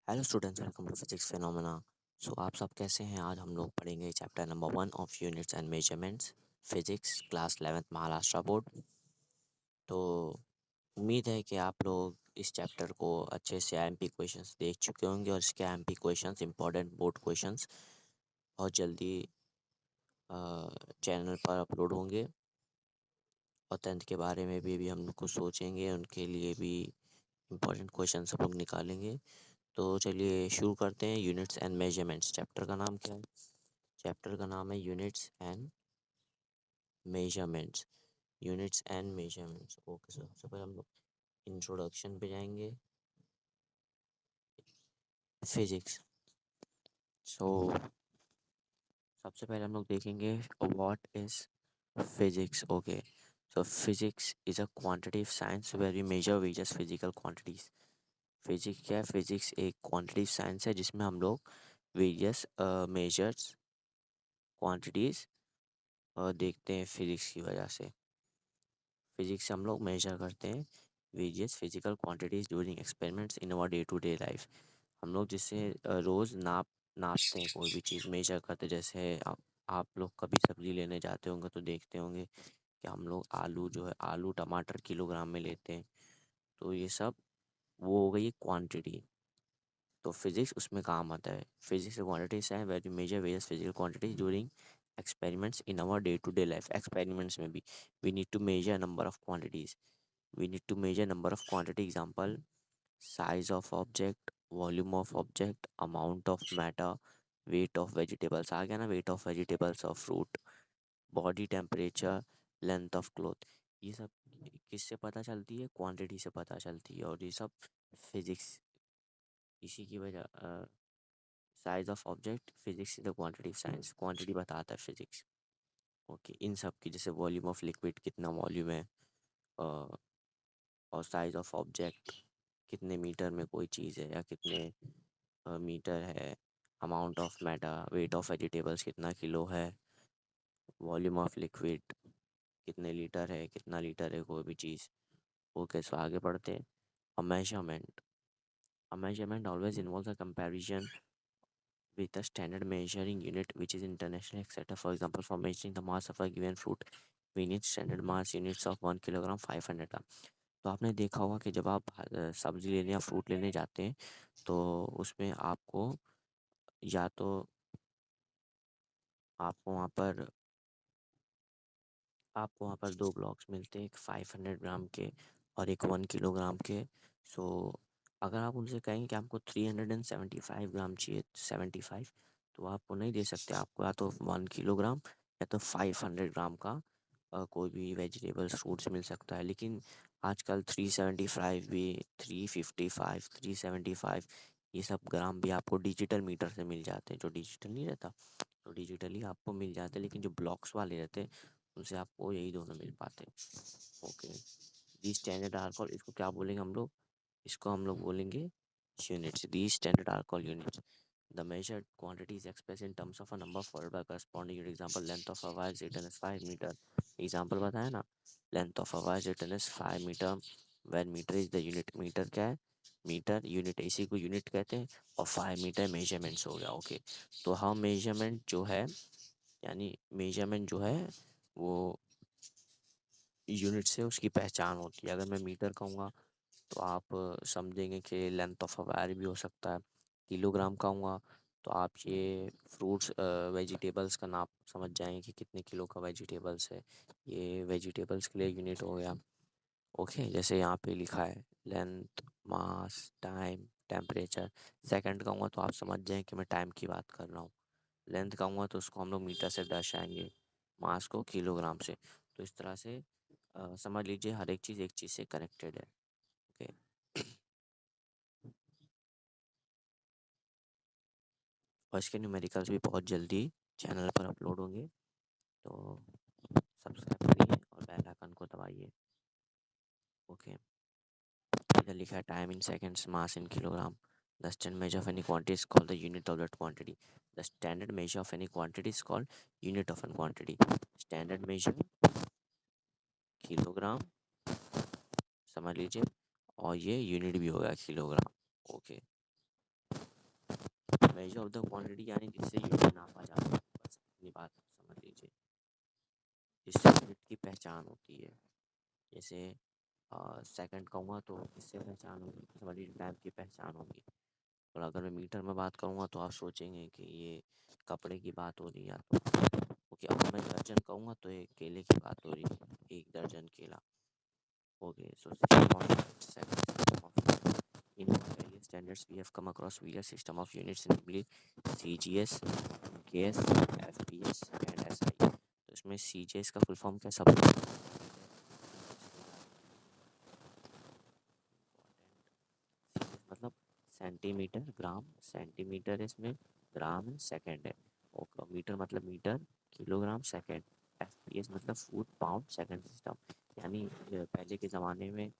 Hello students, welcome to physics phenomena. So आप सब कैसे हैं? आज हम लोग पढ़ेंगे chapter number 1 of units and measurements, physics class 11th Maharashtra board. तो उम्मीद है कि आप लोग इस चैप्टर को अच्छे से आईएमपी क्वेश्चंस देख चुके होंगे, और इसके IMP questions, important board questions बहुत जल्दी चैनल पर अपलोड होंगे। और 10th के बारे में भी हम लोग कुछ सोचेंगे, उनके लिए भी इंपॉर्टेंट क्वेश्चन सब लोग निकालेंगे। तो चलिए शुरू करते हैं। यूनिट्स एंड मेजरमेंट्स चैप्टर का नाम क्या है? चैप्टर का नाम है units and measurements. Units and measurements. Okay, sir सबसे पहले हम लोग इंट्रोडक्शन पे जाएंगे। फिजिक्स। सो सबसे पहले हम लोग देखेंगे what is physics. Okay, so physics is a quantitative science where we measure various physical quantities. Physics क्या है? फिजिक्स एक क्वांटिटेटिव साइंस है जिसमें हम लोग वेरियस मेजर्स क्वांटिटीज देखते हैं। फिजिक्स की वजह से फिजिक्स से हम लोग मेजर करते हैं various physical quantities during experiments in our day to day life. हम लोग जिससे रोज़ नापते हैं, कोई भी चीज़ मेजर करते हैं। जैसे आप लोग कभी सब्ज़ी लेने जाते होंगे तो देखते होंगे कि हम लोग आलू जो है, आलू टमाटर किलोग्राम में लेते हैं। तो ये सब वो हो गई क्वांटिटी। तो फिजिक्स उसमें काम आता है। फिजिक्स क्वांटिटीज है very measure various physical quantities during experiments in our day to day life. Experiments में भी we need to measure number of quantities. We need to measure number of quantity. Example, size of object, volume of object, amount of matter, weight of vegetables. आ गया ना, weight of vegetables और fruit, body temperature, length of cloth. ये सब किससे पता चलती है? क्वांटिटी से पता चलती है। और ये सब फिजिक्स इसी की वजह। Size of object, physics is the quantity science, quantity बताता है फिजिक्स। ओके, इन सब की जैसे वॉल्यूम ऑफ लिक्विड, कितना वॉल्यूम है, अ, और साइज ऑफ ऑब्जेक्ट, कितने मीटर में कोई चीज़ है या कितने मीटर है। Amount of matter, weight of vegetables कितना किलो है। वॉल्यूम ऑफ लिक्विड, कितने लीटर है, कितना लीटर है कोई भी चीज़। ओके, सो आगे बढ़ते हैं। अ measurement. A measurement always involves a comparison with a standard measuring unit which is internationally accepted. For example, for measuring the mass of a given fruit, we need standard mass units of 1 kilogram, 500 ग्राम। तो आपने देखा होगा कि जब आप सब्जी लेने या फ्रूट लेने जाते हैं तो उसमें या तो आपको वहाँ पर आपको वहाँ पर दो ब्लॉक्स मिलते हैं, एक 500 ग्राम के और एक 1 किलोग्राम के। सो अगर आप उनसे कहेंगे कि आपको 375 ग्राम चाहिए, 75, तो आपको नहीं दे सकते। आपको या तो 1 किलोग्राम या तो 500 ग्राम का कोई भी वेजिटेबल्स फ्रूट्स मिल सकता है। लेकिन आजकल 375 भी, 355, 375, ये सब ग्राम भी आपको डिजिटल मीटर से मिल जाते हैं। जो डिजिटल नहीं रहता, तो डिजिटली आपको मिल जाते हैं। लेकिन जो ब्लॉक्स वाले रहते हैं उनसे आपको यही दोनों मिल पाते हैं। Okay, the standard are call, इसको क्या बोलेंगे हम लोग? इसको हम लोग बोलेंगे units. The standard are call units. The measured quantity is expressed in terms of a number followed by corresponding unit. Example, length of a wire is written as 5 metre. Example बताया ना, length of a wire written is 5 metre, when metre is the unit. Metre क्या है? Metre unit, इसी को unit कहते हैं। और 5 metre measurements हो गया। ओके, तो हम मेजरमेंट जो है, यानी मेजरमेंट जो है वो यूनिट से उसकी पहचान होती है। अगर मैं मीटर कहूँगा तो आप समझेंगे कि लेंथ ऑफ अ वायर भी हो सकता है। किलोग्राम कहूँगा तो आप ये फ्रूट्स वेजिटेबल्स का नाप समझ जाएंगे कि कितने किलो का वेजिटेबल्स है। ये वेजिटेबल्स के लिए यूनिट हो गया। ओके, जैसे यहाँ पे लिखा है लेंथ, मास, टाइम, टेम्परेचर। सेकंड कहूँगा तो आप समझ जाएं कि मैं टाइम की बात कर रहा हूँ। लेंथ कहूँगा तो उसको हम लोग मीटर से दर्शाएंगे, मास को किलोग्राम से। तो इस तरह से समझ लीजिए हर एक चीज़ एक चीज़ से कनेक्टेड है। ओके, और इसके न्यूमेरिकल्स भी बहुत जल्दी चैनल पर अपलोड होंगे। तो सब्सक्राइब करिए और बेल आइकन को दबाइए। ओके, इधर लिखा है time in seconds, mass in kilogram. The standard measure of any quantity is called the unit of that quantity. The standard measure of any quantity is called unit of a quantity. Standard major kilogram समझ लीजिए, और ये unit भी होगा kilogram. Okay, measure of the quantity यानी जिससे unit नापा जा सकता है, बस इतनी बात समझ लीजिए, जिससे यूनिट की पहचान होती है। जैसे सेकंड कहूँगा तो इससे पहचान होगी, समझ लीजिए टाइम की पहचान होगी। और अगर मैं मीटर में बात करूँगा तो आप सोचेंगे कि ये कपड़े की बात हो रही है, तो ओके। अगर मैं दर्जन कहूँगा तो ये केले की बात हो रही है, एक दर्जन केला। Okay, so system of second system of in various standards we have come across various system of units, namely CGS, MKS, FPS and SI। तो इसमें CGS का फुल फॉर्म क्या सब मतलब सेंटीमीटर ग्राम, सेंटीमीटर इसमें ग्राम सेकंड है। और metre मतलब मीटर, किलोग्राम सेकंड। एफपीएस मतलब फुट पाउंड सेकंड सिस्टम। यानी पहले के ज़माने में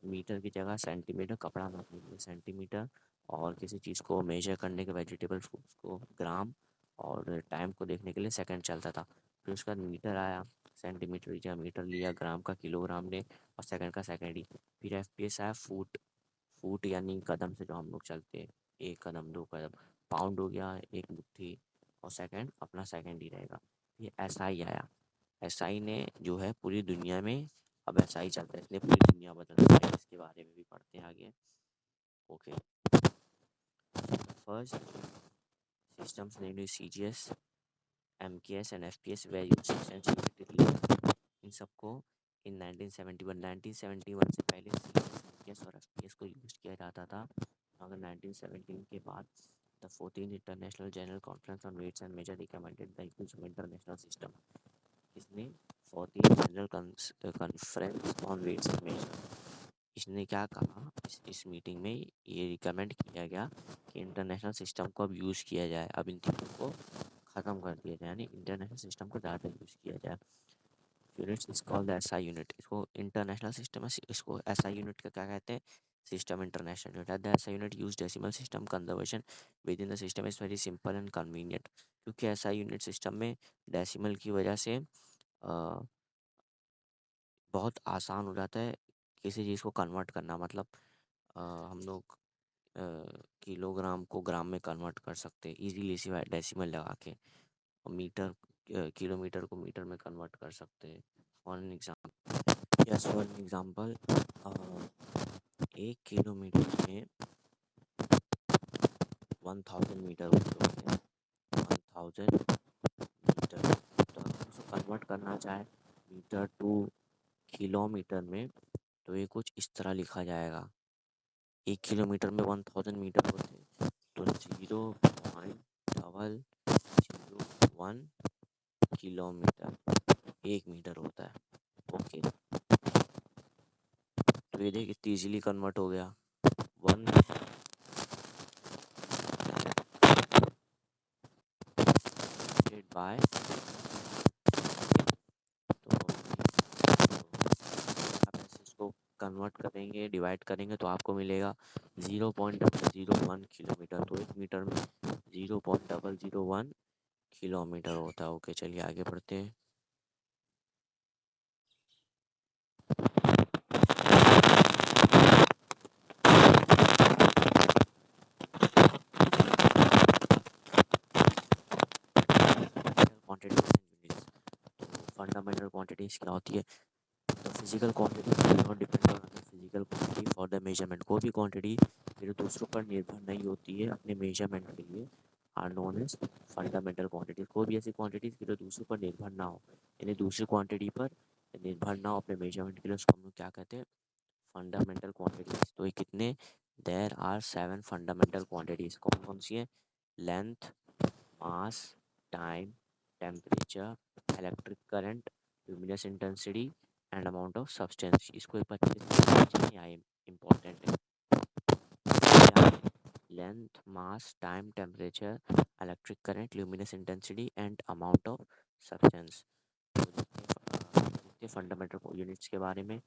मीटर की जगह सेंटीमीटर, कपड़ा नापने के लिए सेंटीमीटर, और किसी चीज़ को मेजर करने के वेजिटेबल फ्रूट्स को ग्राम, और टाइम को देखने के लिए सेकंड चलता था। फिर उसके बाद मीटर आया, सेंटीमीटर की जगह मीटर लिया, ग्राम का किलोग्राम ने, और सेकंड का सेकंड ही। फिर एफपीएस आया, फुट, फुट यानी कदम से जो हम लोग चलते हैं, एक कदम दो कदम। पाउंड हो गया एक मुट्ठी, और सेकंड अपना सेकंड ही रहेगा। ये एसआई आया, एसआई ने जो है पूरी दुनिया में अब एसआई चलता है, इसलिए पूरी दुनिया बदल रही है। इसके बारे में भी पढ़ते हैं आगे। Okay, first systems named CGS, MKS and FPS were used extensively. इन सबको इन 1971 से पहले CGS, MKS और FPS को यूज किया जाता था। मगर 1917 के बाद the 14th international general conference on weights and measure recommended the use of international system. इसने 14th general conference on weights and measure, इसने क्या कहा, इस मीटिंग में ये रिकमेंड किया गया कि इंटरनेशनल सिस्टम को अब यूज़ किया जाए, अब इन तीनों को ख़त्म कर दिया जाए, यानी इंटरनेशनल सिस्टम को ज़्यादा यूज़ किया जाए। Units is called SI unit, इसको इंटरनेशनल सिस्टम है, इसको एसआई यूनिट का क्या कहते हैं, system international unit. The SI unit use decimal system conservation with in the system is very simple and convenient. क्योंकि एसआई यूनिट सिस्टम में decimal की वजह से बहुत आसान हो जाता है किसी चीज़ को कन्वर्ट करना। मतलब हम लोग किलोग्राम को ग्राम में कन्वर्ट कर सकते हैं इजीली इसी डेसिमल लगा के, और मीटर, किलोमीटर को मीटर में कन्वर्ट कर सकते हैं। For an example, yes for an example, एक किलोमीटर में 1000 मीटर होते हैं, 1000 मीटर। तो अगर उसको कन्वर्ट करना चाहे मीटर टू किलोमीटर में, तो ये कुछ इस तरह लिखा जाएगा। एक किलोमीटर में 1000 मीटर होते हैं, तो 0.0001 किलोमीटर एक मीटर होता है। ओके, तो ये देख इतनी ईजिली कन्वर्ट हो गया। वन बाय, तो आप ऐसे इसको कन्वर्ट करेंगे, डिवाइड करेंगे, तो आपको मिलेगा 0.001 किलोमीटर। तो एक मीटर में 0.001 किलोमीटर होता है। ओके, चलिए आगे बढ़ते हैं। फंडामेंटल क्वांटिटीज क्या होती है? The physical quantity does not depend on other physical quantity for the measurement. कोई भी क्वांटिटी फिर दूसरों पर निर्भर नहीं होती है अपने मेजरमेंट के लिए, are known as fundamental quantity. कोई भी ऐसी क्वांटिटी फिर दूसरों पर निर्भर ना हो, यानी दूसरी क्वांटिटी पर निर्भर ना हो अपने मेजरमेंट के लिए, उसको हम लोग क्या कहते हैं, फंडामेंटल क्वांटिटीज। तो ये कितने, देयर आर 7 फंडामेंटल क्वांटिटीज। कौन कौन सी है? Length, mass, time, temperature, electric current, luminous intensity and amount of substance. इसको एक बच्चे यहाँ इम्पोर्टेंट है। Length, mass, time, temperature, electric current, luminous intensity and amount of substance. देखते फंडामेंटल यूनिट्स के बारे में।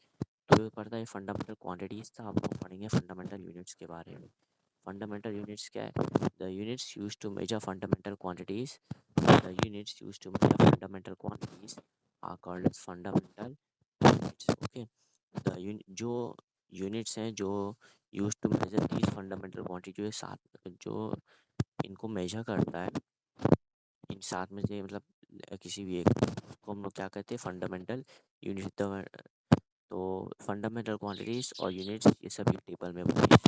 तो ये पढ़ता है फंडामेंटल क्वांटिटीज था, अब हम पढ़ेंगे फंडामेंटल यूनिट्स के बारे में। फंडामेंटल यूनिट्स क्या है? The units use to measure fundamental quantities, the units use to measure fundamental quantities are called as fundamental units. Okay, the जो यूनिट्स हैं जो use to measure these fundamental quantity, जो सात जो इनको मेजर करता है इन साथ में से, मतलब किसी भी एक को हम लोग क्या कहते हैं, फंडामेंटल यूनिट। तो फंडामेंटल क्वांटिटीज और यूनिट्स ये सभी टेबल में बताइए।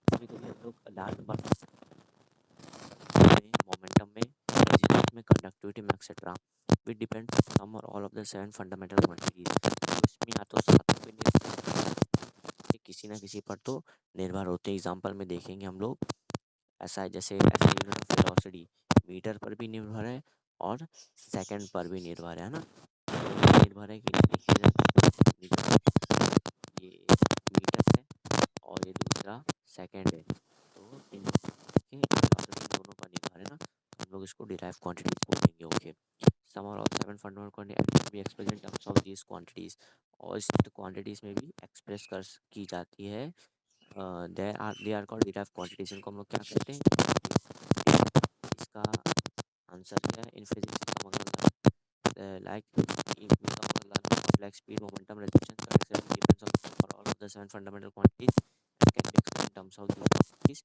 कभी कभी हम लोग लार्ज नंबर में, मोमेंटम में, resistance में, कंडक्टिविटी में, एक्सेट्रा, विच डिपेंड सम और all of the seven fundamental quantities. तो इसमें या तो सातों पे किसी ना किसी पर तो निर्भर होते हैं। एग्जाम्पल में देखेंगे हम लोग, ऐसा है जैसे ऐसा यूनिट ऑफ वेलोसिटी मीटर पर भी निर्भर है और सेकंड पर भी निर्भर है ना। निर्भर है कि नहीं, देखिएगा, ये मीटर है और ये दूसरा सेकंड है, तो इन के वेलोसिटी दोनों पर निर्भर है ना, तो हम लोग इसको डिराइव क्वांटिटीज बोलेंगे। ओके, सम और ऑल सेवन फंडामेंटल क्वांटिटीज भी express in terms of these quantities, और इस क्वांटिटीज में भी एक्सप्रेस कर की जाती है। They are called derive quantities. इनको हम लोग क्या कहते हैं? इसका आंसर क्या है in physics? like in like speed, momentum, resistance, acceleration depends on for all of the seven fundamental quantities and can be expressed in terms of these quantities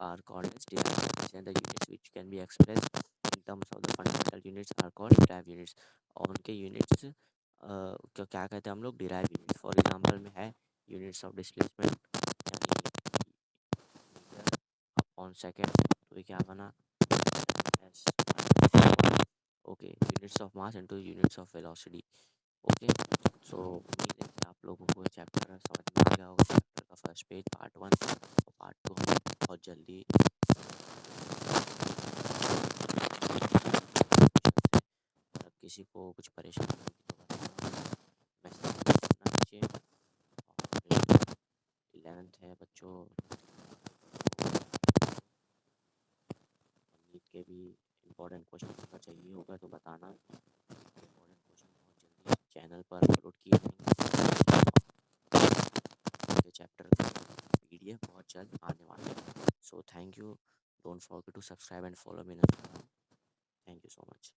are called as derived units, and the units which can be expressed in terms of the fundamental units are called derived units। और उनके units क्या कहते हैं हम लोग? derived units। For example में है units of displacement यानी मीटर अपॉन सेकेंड, तो ये क्या बना? Yes. Okay, units of mass into units of velocity. Okay, so उम्मीद है कि आप लोगों को चैप्टर समझ में आ गया होगा। चैप्टर का फर्स्ट पेज पार्ट 1 और पार्ट 2 हम बहुत जल्दी अगर किसी को कुछ परेशानी होगी तो बताना, मैसेज करना नीचे। और 11th है बच्चों, नीट के भी इम्पोर्टेंट क्वेश्चन अगर चाहिए होगा तो बताना। इम्पोर्टेंट क्वेश्चन बहुत जल्दी चैनल पर अपलोड किए जाएंगे। चैप्टर का PDF बहुत जल्द आने वाला है। So thank you, don't forget to subscribe and follow me. Thank you so much.